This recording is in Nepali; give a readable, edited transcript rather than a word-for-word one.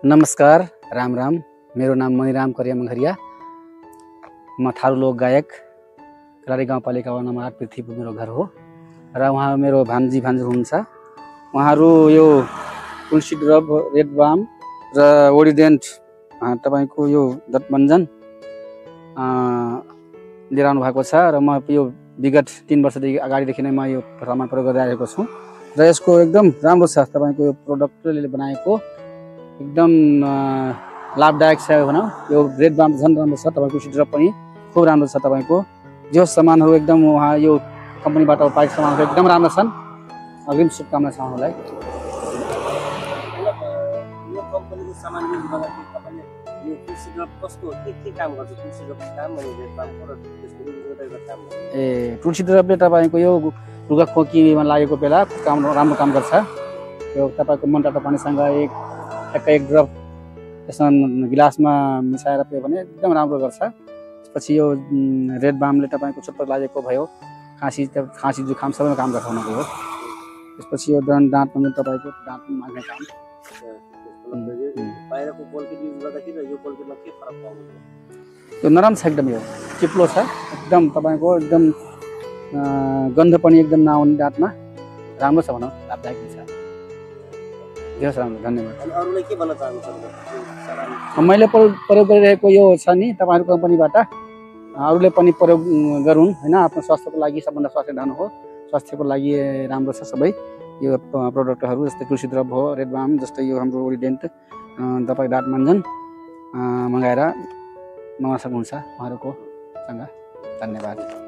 नमस्कार, राम राम। मेरो नाम मणिराम करिया मङ्घरिया। म थारू लोक गायक, कलारी गाउँपालिका वडा नम्बर 8 पृथ्वीपुर मेरो घर हो र उहाँ मेरो भान्जी हुनुहुन्छ। उहाँहरू यो तुलसी ड्रप, रेड बाम र ओरिडेन्ट तपाईको यो दत्मञ्जन लिएर आउनु भएको छ र म यो विगत 3 वर्षदेखि अगाडिदेखि नै म यो सामान प्रयोग गरिरहेको छु र यसको एकदम राम्रो छ। तपाईको यो प्रोडक्टले बनाएको एकदम लाभदायक छ भनौँ। यो रेड बाम झन् राम्रो छ। तपाईको तुलसी ड्रप पनि खुब राम्रो छ। तपाईको जो सामानहरू एकदम उहाँ यो कम्पनीबाट पाएको सामानहरू एकदम राम्रो छन्। अग्रिम शुभकामना छ उहाँलाई। यो कम्पनीको सामान युज गर्दाखेरि तपाईले यो तुलसी ड्रप कस्तो के काम गर्छ? तुलसी ड्रपको काम अनि रेड बामको र त्यसको युज गरेको काम ए तुलसी ड्रपले तपाईको यो रुगा खोकीमा लागेको बेला काम राम्रो काम गर्छ। यो तपाईको मन तातो पानीसँग एक ड्रप यसमा गिलासमा मिसाएर पियो भने एकदम राम्रो गर्छ। त्यसपछि यो रेड बामले तपाईको चोट लागेको भयो, खाँसी जुखाम सबैमा काम गर्छ उनीको हो। त्यसपछि यो दाँत पनि तपाईको दाँत माग्ने काम। बाहिरको पोल्किट युज गर्दाखेरि यो पोल्किटमा के फरक पाउनुहुन्छ? यो नरम छ, एकदम यो चिप्लो छ एकदम। तपाईको एकदम गन्ध पनि एकदम नआउने दाँतमा राम्रो छ भनौँ, लाभदायक छ। धेरै राम्रो, धन्यवाद। अनि अरूले के भन्न चाहनुहुन्छ? मैले प्रयोग गरिरहेको यो छ नि तपाईहरुको कम्पनीबाट अरूले पनि प्रयोग गरून् हैन। आफ्नो स्वास्थ्यको लागि सबभन्दा स्वास्थ्य धन हो। स्वास्थ्यको लागि राम्रो छ सबै यो प्रोडक्टहरू। जस्तै तुलसी ड्रप हो, रेड बाम, जस्तै यो हाम्रो ओरिडेन्ट तपाईँ दत्मञ्जन मगाएर मगाउन सक्नुहुन्छ उहाँहरूको सँग। धन्यवाद।